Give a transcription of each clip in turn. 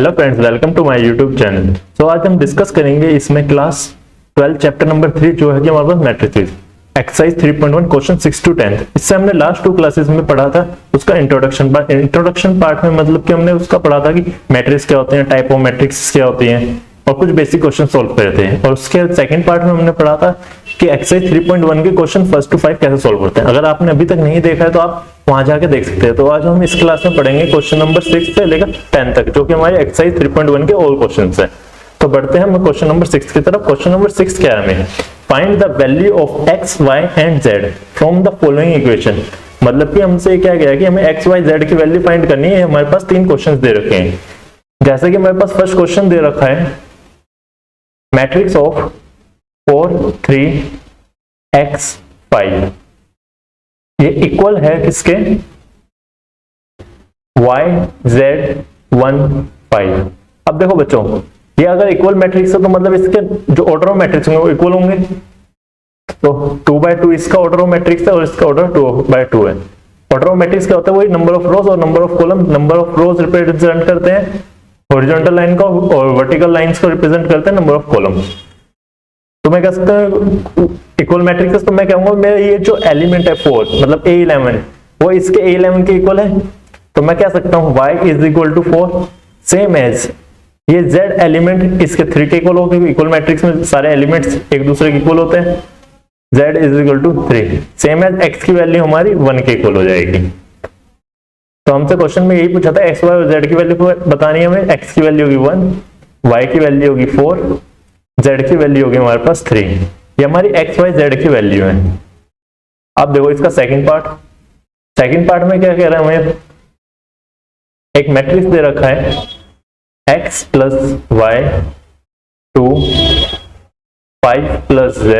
Hello friends, welcome to my YouTube channel. So आज हम discuss करेंगे इसमें क्लास 12 चैप्टर नंबर 3 जो है कि हमारे पास मैट्रिसेस एक्सरसाइज 3.1 क्वेश्चन 6 to 10। इससे हमने लास्ट 2 क्लासेस में पढ़ा था उसका इंट्रोडक्शन पार्ट में मतलब कि हमने उसका पढ़ा था कि मैट्रिक्स क्या होते हैं, टाइप ऑफ मैट्रिक्स क्या होती हैं और कुछ बेसिक क्वेश्चन सॉल्व करे थे। और उसके सेकंड पार्ट में हमने पढ़ा था कि एक्सरसाइज 3.1 के क्वेश्चन 1 to 5 कैसे सॉल्व करते हैं। अगर आपने अभी तक नहीं देखा है तो आप वहां जाके देख सकते हैं। तो आज हम इस क्लास में पढ़ेंगे क्वेश्चन नंबर 6 से लेकर 10 तक, जो कि हमारे एक्सरसाइज 3.1 के ऑल क्वेश्चंस हैं। तो बढ़ते हैं हम क्वेश्चन नंबर 6 की तरफ। क्वेश्चन नंबर 6 क्या है हमें? Find the value of x, y and z from the following equation. मतलब कि हमसे क्या गया कि हमें x, y, z की वैल्यू फाइंड करनी है। हमारे पास 3 क्वेश्चंस दे रखे हैं। जैसे कि हमारे पास फर्स्ट क्वेश्चन दे रखा है मैट्रिक्स ऑफ 4 3 x 5, ये इक्वल है किसके? y z 1 5। अब देखो बच्चों, ये अगर इक्वल मैट्रिक्स है तो मतलब इसके जो ऑर्डर ऑफ मैट्रिक्स होंगे वो इक्वल होंगे। तो 2/2 इसका ऑर्डर ऑफ मैट्रिक्स है और इसका ऑर्डर 2/2 है। ऑर्डर ऑफ मैट्रिक्स क्या होता है? वही नंबर ऑफ रोज और number of column. Number of rose represent करते हैं हॉरिजॉन्टल लाइन को और वर्टिकल लाइंस को रिप्रेजेंट करते हैं नंबर ऑफ कॉलम। तो मैं कह सकता हूं इक्वल मैट्रिक्स, तो मैं कहूंगा मेरा ये जो एलिमेंट है 4 मतलब A11 वो इसके A11 के इक्वल है। तो मैं कह सकता हूं y is equal to 4 same as ये z एलिमेंट इसके 3 के इक्वल होगा। इक्वल मैट्रिक्स में सारे एलिमेंट्स एक दूसरे के इक्वल होते हैं। z is equal to 3 same as x की वैल्यू हमारी 1 के इक्वल हो जाएगी। तो हमसे क्वेश्चन में यही पूछा था x, y और z की वैल्यू बतानी है हमें। x की वैल्यू होगी 1, y की वैल्यू होगी 4, z की वैल्यू होगी हमारे पास 3। ये हमारी x, y, z की वैल्यू है। अब देखो इसका सेकंड पार्ट में क्या कह रहा है हमें? एक मैट्रिक्स दे रखा है x plus y 2 5 plus z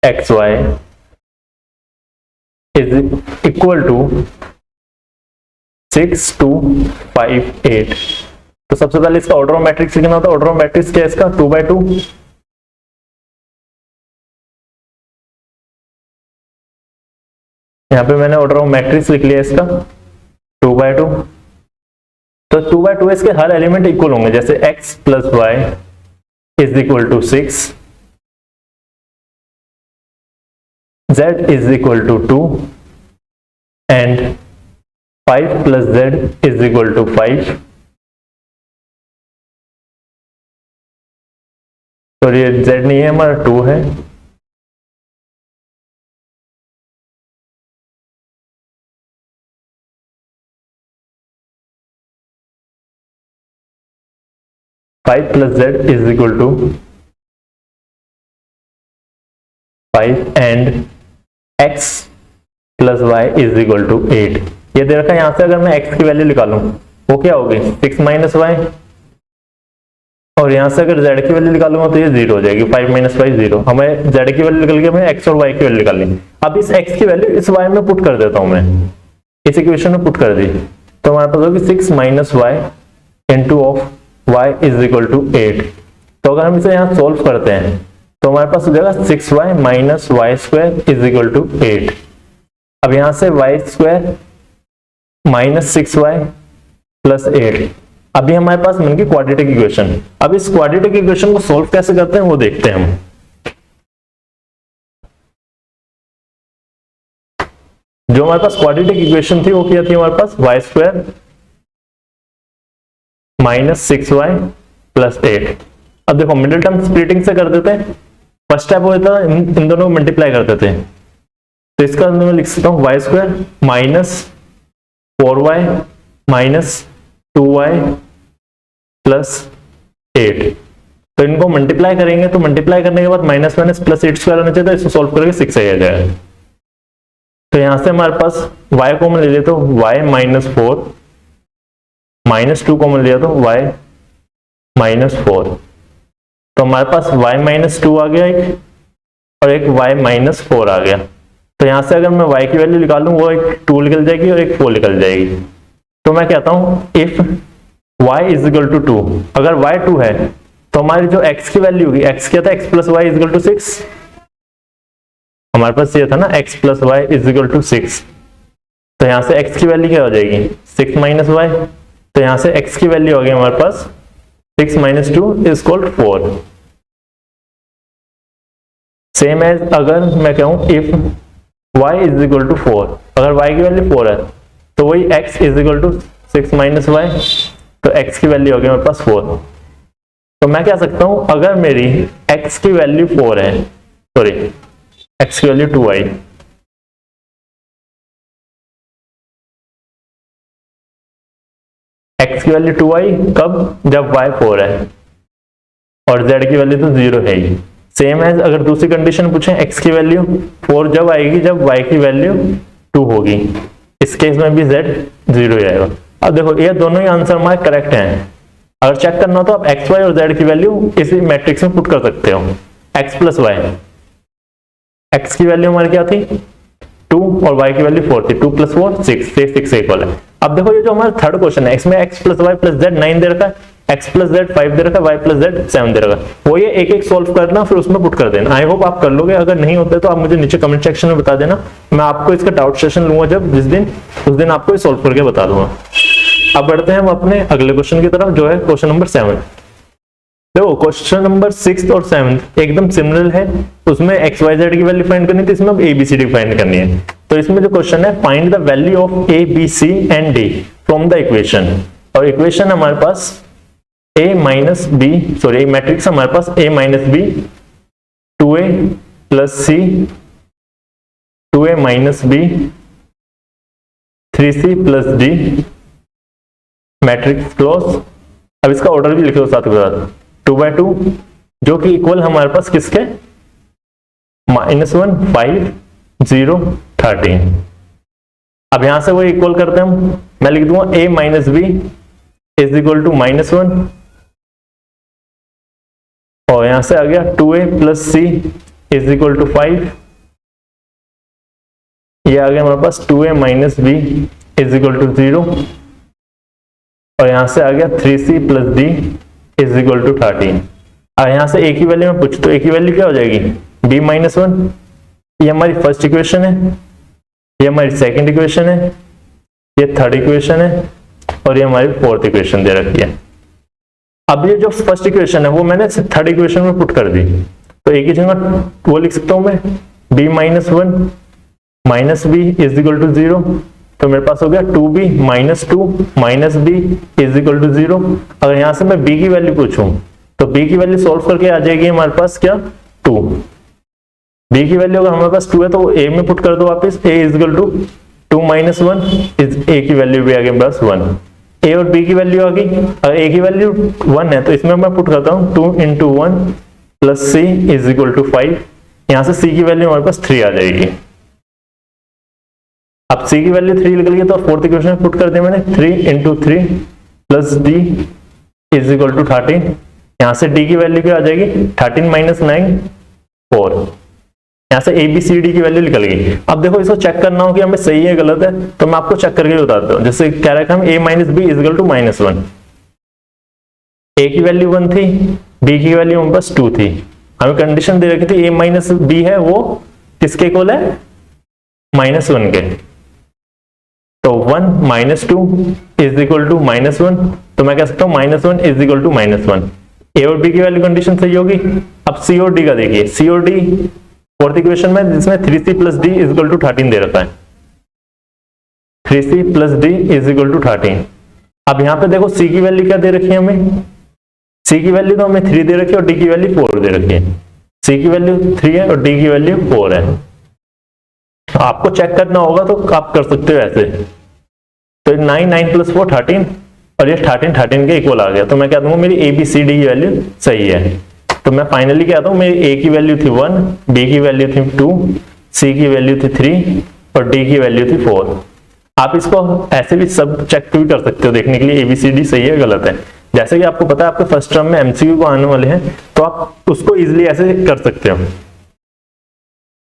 x y is equal to 6 2 5 8। तो सबसे पहले इसका ऑर्डर ऑफ मैट्रिक्स लिखना होता है। ऑर्डर ऑफ मैट्रिक्स क्या है इसका? 2/2। यहां पे मैंने ऑर्डर ऑफ मैट्रिक्स लिख लिया इसका 2/2। तो 2/2 इसके हर एलिमेंट इक्वल होंगे। जैसे x plus y is equal to 6, z is equal to 2 and 5 plus z is equal to 5। और ये z नहीं है हमारा 2 है। Five plus z is equal to 5 and x plus y is equal to 8। ये दे रखा है। यहां से अगर मैं x की वैल्यू निकालूं वो क्या होगी? 6 माइनस y। और यहां से अगर z की वैल्यू निकालूंगा तो ये 0 हो जाएगी। 5 माइनस y 0। हमें z की वैल्यू निकल के हमें x और y की वैल्यू निकालनी। अब इस x की वैल्यू इस y में पुट कर देता हूं मैं। इस इक्वेशन में पुट कर दी तो हमारे पास होगी 6 minus y into of y is equal to 8। तो अगर हम इसे यहाँ सोल्व करते हैं तो हमारे पास हो जाएगा 6y minus y square is equal to 8। अब यहां से y square minus 6y plus 8। अभी हमारे पास मिल गई क्वाड्रेटिक इक्वेशन। अब इस क्वाड्रेटिक इक्वेशन को सोल्व कैसे करते हैं वो देखते हैं हम। जो हमारे पास क्वाड्रेटिक इक्वेशन थी वो क्या थी हमारे पास? y square minus 6y plus 8। अब देखो मिडिल टर्म स्प्लिटिंग से कर देते हैं। फर्स्ट स्टेप होता है इन दोनों को मल्टीप्लाई कर देते हैं। तो इसका मैं लिख सकता हूं y square minus 4y minus 2y plus 8। तो इनको मल्टीप्लाई करेंगे तो मल्टीप्लाई करने के बाद माइनस माइनस प्लस 8 स्क्वायर होना चाहिए। तो इसको सॉल्व करके 6 आ जाएगा। तो यहां से हमारे पास y कॉमन ले लिया तो y माइनस 4 माइनस 2 कॉमन लिया तो y माइनस 4। तो हमारे पास y माइनस 2 आ गया एक और एक y माइनस 4 आ गया। तो यहां से अगर मैं y की वैल्यू निकालूं वो एक 2 निकल जाएगी और एक 4 निकल जाएगी। तो मैं कहता हूं if y is equal to 2, अगर y 2 है तो हमारी जो x की वैल्यू होगी, x क्या था? x plus y is equal to 6। हमारे पास ये था ना x plus y is equal to 6। तो यहां से x की वैल्यू क्या हो जाएगी? 6 माइनस वाई। तो यहां से x की वैल्यू आ गई हमारे पास 6 - 2 इज इक्वल 4। सेम एज अगर मैं कहूं if y is equal to 4, अगर y की वैल्यू 4 है तो वही x is equal to 6 - y, तो x की वैल्यू हो गई मेरे पास 4। तो मैं कह सकता हूं अगर मेरी x की वैल्यू 4 है, सॉरी x की वैल्यू 2y, x की वैल्यू 2y कब, जब y 4 है और z की वैल्यू तो 0 है ही। सेम है अगर दूसरी कंडीशन पूछें x की वैल्यू 4 जब आएगी जब y की वैल्यू 2 होगी, इस केस में भी z 0 ही आएगा। अब देखो ये दोनों ही आंसर हमारे करेक्ट हैं। अगर चेक करना हो तो आप x, y और z की वैल्यू इसी मैट्रिक्स में पुट कर सकते हो। x प्लस y, x की वैल्यू हमारी क्या थी 2 और y की वैल्यू 4 थी, 2 + 4 6 से 6 इक्वल है। अब देखो ये जो हमारा थर्ड क्वेश्चन है इसमें x plus y plus z 9 दे रखा है, x प्लस z 5 दे रखा है, y प्लस z 7 दे रखा है। वो ये एक एक सॉल्व करना फिर उसमें पुट कर देना। आई होप आप कर लोगे, अगर नहीं होते तो आप मुझे नीचे कमेंट सेक्शन में बता देना, मैं आपको इसका डाउट सेशन लूंगा जब जिस दिन, उस दिन आपको सॉल्व करके बता दूंगा। अब बढ़ते हैं हम अपने अगले क्वेश्चन की तरफ जो है क्वेश्चन नंबर 7। देखो क्वेश्चन नंबर 6 और 7 एकदम सिमिलर है, उसमें x y z की वैल्यू फाइंड करनी थी, इसमें अब a b c d find करनी है। तो इसमें जो क्वेश्चन है find the value of a b c and d from the equation, और इक्वेशन हमारे पास a minus b, sorry matrix हमारे पास a minus b 2a plus c 2a minus b 3c plus d matrix close. अब इसका order भी लिखे हो साथ के साथ 2/2 जो कि इक्वल हमारे पास किसके -1 5 0 13। अब यहां से वो इक्वल करते हैं हम, मैं लिख दूंगा a minus b is equal to -1 और यहां से आ गया 2a plus c is equal to 5, ये आ गया हमारे पास 2a minus b is equal to 0 और यहां से आ गया 3c plus d is equal to 13। अब यहां से a की वैल्यू में पूछ तो a की वैल्यू क्या हो जाएगी b माइनस 1, ये हमारी फर्स्ट इक्वेशन है, ये हमारी सेकंड इक्वेशन है, ये थर्ड इक्वेशन है और ये हमारी फोर्थ इक्वेशन दे रखी है। अब ये जो फर्स्ट इक्वेशन है वो मैंने थर्ड इक्वेशन में पुट कर दी, तो एक ही जगह वो लिख सकता हूं मैं b minus 1 minus b is equal to 0, तो मेरे पास हो गया 2b minus 2 minus b is equal to 0। अगर यहां से मैं b की वैल्यू पूछूं तो b की वैल्यू सॉल्व करके आ जाएगी हमारे पास क्या 2। b की वैल्यू अगर हमारे पास 2 है तो a में पुट कर दो वापस, a is equal to 2 minus 1 is a की वैल्यू भी आ गई बस 1। a और b की वैल्यू आ गई, अगर a की वैल्यू 1 है तो इसमें मैं पुट करता हूं 2 × 1 plus c is equal to 5, यहां से c की वैल्यू हमारे पास 3 आ जाएगी। अब c की वैल्यू 3 निकल गई तो फोर्थ इक्वेशन में पुट कर दिया मैंने 3 × 3 plus d is equal to 13, यहां से d की वैल्यू क्या आ जाएगी 13 माइनस 9 4, यहां से a b c d की वैल्यू निकल गई। अब देखो इसको चेक करना हो कि हमें सही है गलत है तो मैं आपको चेक करके बताता हूं। जैसे कह रहा है हम a minus b is equal to -1, a की वैल्यू 1 थी, b की वैल्यू हमारे पास 2 थी, हमें कंडीशन दे रखी थी a माइनस b है वो किसके इक्वल है -1 के, तो 1 माइनस 2 इज इक्वल टू -1, तो मैं कह सकता हूं -1 इज इक्वल टू -1। a और b की वैल्यू कंडीशन सही होगी। अब c और d का देखिए, c और d फोर्थ इक्वेशन में जिसमें 3c plus d is equal to 13 दे रखा है, 3c plus d is equal to 13। अब यहां पे देखो c की वैल्यू क्या दे रखी है हमें, c की वैल्यू तो हमें 3 दे रखी है और d की वैल्यू 4 दे रखी है, c की वैल्यू 3 है और d की वैल्यू 4 है। आपको चेक करना होगा तो आप कर सकते हो ऐसे, तो 9 9 प्लस 4 13 और ये 13 13 के इक्वल आ गया, तो मैं कह दूंगा मेरी a b c d की वैल्यू सही है। तो मैं फाइनली कहता हूं मेरी a की वैल्यू थी 1, b की वैल्यू थी 2, c की वैल्यू थी 3 और d की वैल्यू थी 4। आप इसको ऐसे भी सब चेक भी कर सकते हो देखने के लिए a b c d सही है गलत है। जैसे कि आपको पता है आपके फर्स्ट टर्म में MCQ को आने वाले हैं तो आप उसको इजिली ऐसे कर सकते हो।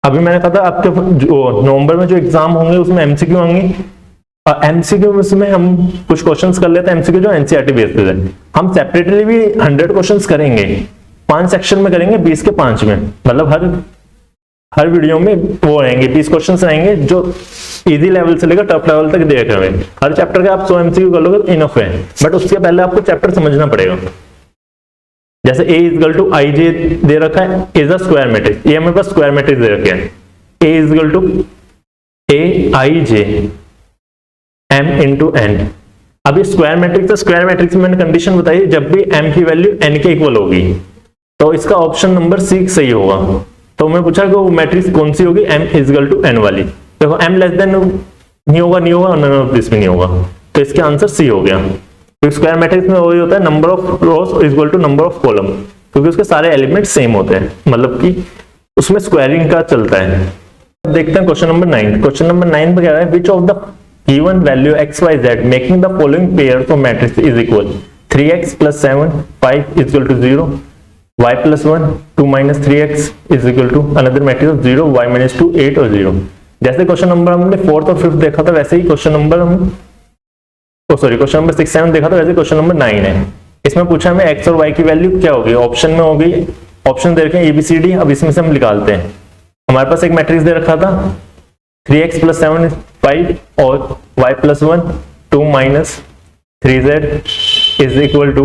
अभी मैंने कहा था आपके जो नवंबर में जो एग्जाम होंगे उसमें MCQ होंगे, और MCQ में हम कुछ क्वेश्चंस कर लेते हैं MCQ जो NCERT बेस्ड है। हम सेपरेटली भी 100 क्वेश्चंस करेंगे, 5 सेक्शन में करेंगे 20 के 5 में, मतलब हर वीडियो में वो रहेंगे 20 क्वेश्चंस रहेंगे जो इजी लेवल से लेकर टफ लेवल तक देख रहे हैं। हर चैप्टर का आप 100 MCQ कर लोगे तो इनफ है, बट उसके पहले आपको चैप्टर समझना पड़ेगा। जैसे A इक्वल टू आई जे दे रखा है, इज अ स्क्वायर मैट्रिक्स, ये हमें पास स्क्वायर मैट्रिक्स दे रखे हैं। A equal to A I J M into N. अब ये स्क्वायर मैट्रिक्स है, स्क्वायर मैट्रिक्स में मैंने कंडीशन बताई जब भी m की वैल्यू n के इक्वल होगी तो इसका ऑप्शन नंबर सी सही होगा। तो मैं पूछा कि वो मैट्रिक्स कौन सी होगी, m इक्वल टू n वाली। देखो m लेस देन नहीं होगा, नन ऑफ दिस भी नहीं होगा, तो इसका आंसर सी हो गया। तो स्क्वायर मैट्रिक्स में वही होता है number of rows equal to number of column, क्योंकि उसके सारे एलिमेंट सेम होते हैं, मतलब कि उसमें स्क्वायरिंग का चलता है। अब देखते हैं क्वेश्चन नंबर 9। क्वेश्चन नंबर 9 में क्या है, which of the given value x y z making the following pairs of matrix is equal 3x plus 7 5 is equal to 0 y plus 1 2 minus 3x is equal to another matrix of 0 y minus 2 8 और 0। जैसे question number हमने 4th और 5th देखा था वैसे ही question number question number 6 7 देखा था, वैसे क्वेश्चन नंबर 9 है। इसमें पूछा हमें x और y की वैल्यू क्या होगी, ऑप्शन में होगी, ऑप्शन दे रखे हैं ABCD। अब इसमें से हम निकालते हैं। हमारे पास एक मैट्रिक्स दे रखा था 3x plus 7 5 और y plus 1 2 minus 3z is equal to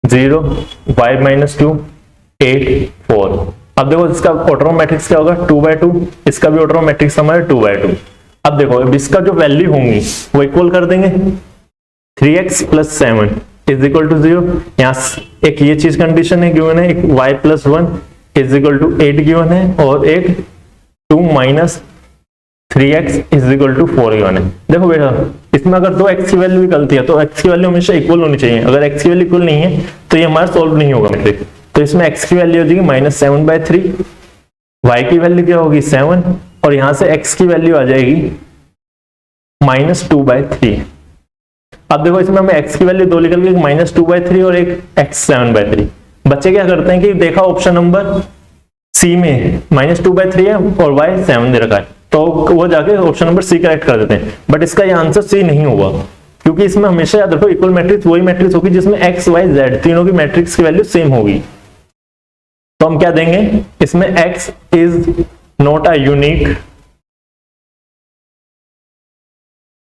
0 y minus 2 8 4। अब देखो इसका ऑर्डर मैट्रिक्स क्या होगा 2/2, इसका भी ऑर्डर मैट्रिक्स हमारा 2/2। अब देखो अब इसका जो वैल्यू होंगी वो इक्वल कर देंगे। 3x plus 7 is equal to 0, यहाँ एक ये चीज कंडीशन है गिवन है, एक y plus 1 is equal to 8 given है और एक 2 minus 3x is equal to 4 given है। देखो बेटा इसमें अगर दो x की वैल्यू निकलती है तो x की वैल्यू हमेशा इक्वल होनी चाहिए, अगर x की वैल्यू इक्वल नहीं है तो ये हमारा सॉल्व नहीं होगा मैट्रिक्स। तो इसमें x की वैल्यू हो जाएगी -7/3, y की वैल्यू क्या होगी 7 और यहां से x की वैल्यू आ जाएगी -2/3। अब देखो इसमें हमें x की वैल्यू दो निकल गई, -2/3 और एक x 7/3। बच्चे क्या करते हैं कि देखा ऑप्शन नंबर सी में -2/3 है और y 7 दे रखा है तो वो जाके ऑप्शन नंबर सी करेक्ट कर देते हैं, बट इसका ये आंसर सी नहीं होगा, क्योंकि इसमें हमेशा याद रखो इक्वल मैट्रिक्स वही मैट्रिक्स होगी जिसमें x y z तीनों की मैट्रिक्स की वैल्यू सेम होगी। तो हम क्या देंगे इसमें x is not a unique,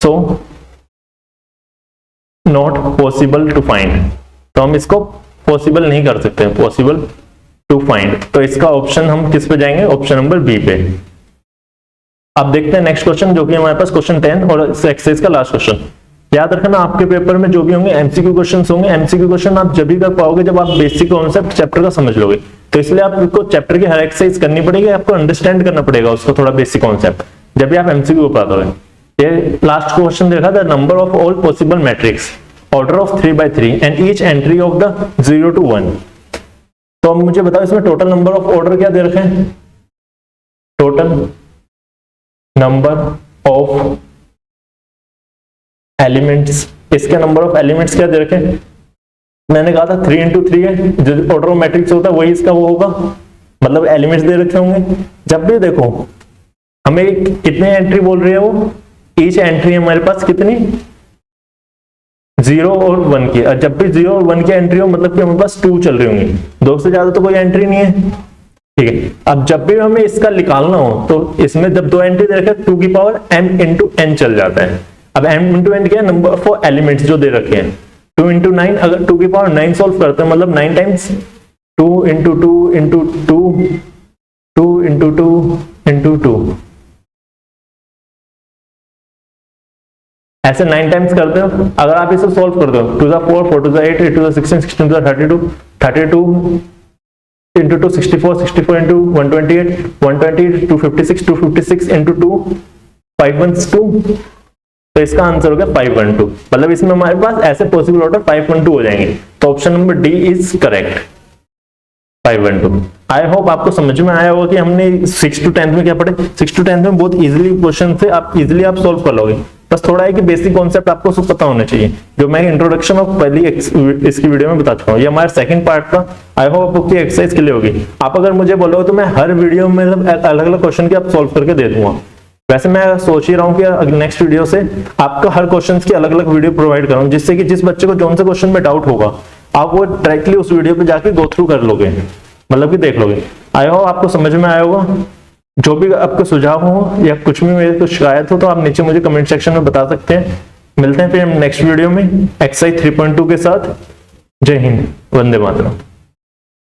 so not possible to find. तो हम इसको पॉसिबल नहीं कर सकते, पॉसिबल टू फाइंड। तो इसका ऑप्शन हम किस पे जाएंगे, ऑप्शन नंबर बी पे। अब देखते हैं नेक्स्ट क्वेश्चन जो कि हमारे पास क्वेश्चन 10 और एक्सरसाइज का लास्ट क्वेश्चन। याद रखना आपके पेपर में जो भी होंगे एमसीक्यू क्वेश्चंस होंगे, एमसीक्यू क्वेश्चन आप जब भी कर पाओगे जब आप बेसिक कॉन्सेप्ट चैप्टर का समझ लोगे। तो इसलिए आपको चैप्टर की हर एक्सरसाइज करनी पड़ेगी, आपको अंडरस्टैंड करना पड़ेगा उसको थोड़ा बेसिक कॉन्सेप्ट, जब भी आप एमसीक्यू पढ़ा दोगे। ये लास्ट क्वेश्चन देखा था, number of all possible matrix order of 3/3 and each entry of the 0 to 1। तो अब मुझे बताओ इसमें टोटल नंबर ऑफ ऑर्डर क्या दे रखे हैं, टोटल नंबर ऑफ एलिमेंट्स, इसके नंबर ऑफ एलिमेंट्स क्या दे रखे हैं, मैंने कहा था 3 into 3 है, जो ऑर्डर ऑफ मैट्रिक्स होता है वही इसका वो होगा, मतलब एलिमेंट्स दे रखे होंगे। जब भी देखो हमें कितने एंट्री बोल रही है वो, ईच एंट्री हमारे पास कितनी 0 और 1 की, और जब भी 0 और 1 की एंट्री हो मतलब कि हमारे पास 2 चल रही होंगी, 2 से ज्यादा तो कोई एंट्री नहीं है, ठीक है। अब जब भी हमें इसका निकालना हो तो इसमें जब 2 एंट्री दे रखे 2 की पावर m into n चल जाता है। अब m into n क्या है, नंबर ऑफ एलिमेंट्स जो दे रखे हैं। 2 into 9, अगर 2 की पावर 9 सॉल्व करते हैं मतलब 9 times 2 into 2 into 2 2 into 2 into 2, ऐसे 9 टाइम्स करते हो। अगर आप इसे सॉल्व करते हो 2 4 4 2 8 8 2 16 16 32 32 into 2 64 64 into 128 128 256 256 into 2 512। तो इसका आंसर हो गया 512, मतलब इसमें हमारे पास ऐसे पॉसिबल ऑर्डर 512 हो जाएंगे। तो option number D is correct, 512। I hope आपको समझ में आया होगा कि हमने 6 to 10 में क्या पढ़े। 6 to 10 में बहुत इजीली क्वेश्चन थे, आप इजीली आप सॉल्व कर लोगे, बस थोड़ा है कि बेसिक कॉन्सेप्ट आपको सब पता होना चाहिए, जो मैं इंट्रोडक्शन में पहली इसकी वीडियो में बता चुका हूँ। ये हमारा सेकंड पार्ट था, आई होप आपकी एक्सरसाइज क्लियर होगी। आप अगर मुझे बोलोगे तो मैं हर वीडियो में अलग अलग क्वेश्चन की आप सॉल्व करके दे दूंगा। वैसे मैं सोच ही रहा हूँ कि नेक्स्ट वीडियो से आपका हर क्वेश्चन की अलग अलग वीडियो प्रोवाइड करूँ, जिससे कि जिस बच्चे को कौन से क्वेश्चन में डाउट होगा आप वो डायरेक्टली उस वीडियो पे जाके गो थ्रू कर लोगे, मतलब कि देख लोगे। आई होप आपको समझ में आया होगा। जो भी आपको सुझाव हो या कुछ भी मेरे को शिकायत हो तो आप नीचे मुझे कमेंट सेक्शन में बता सकते हैं। मिलते हैं फिर हम नेक्स्ट वीडियो में एक्सरसाइज 3.2 के साथ। जय हिंद, वंदे मातरम।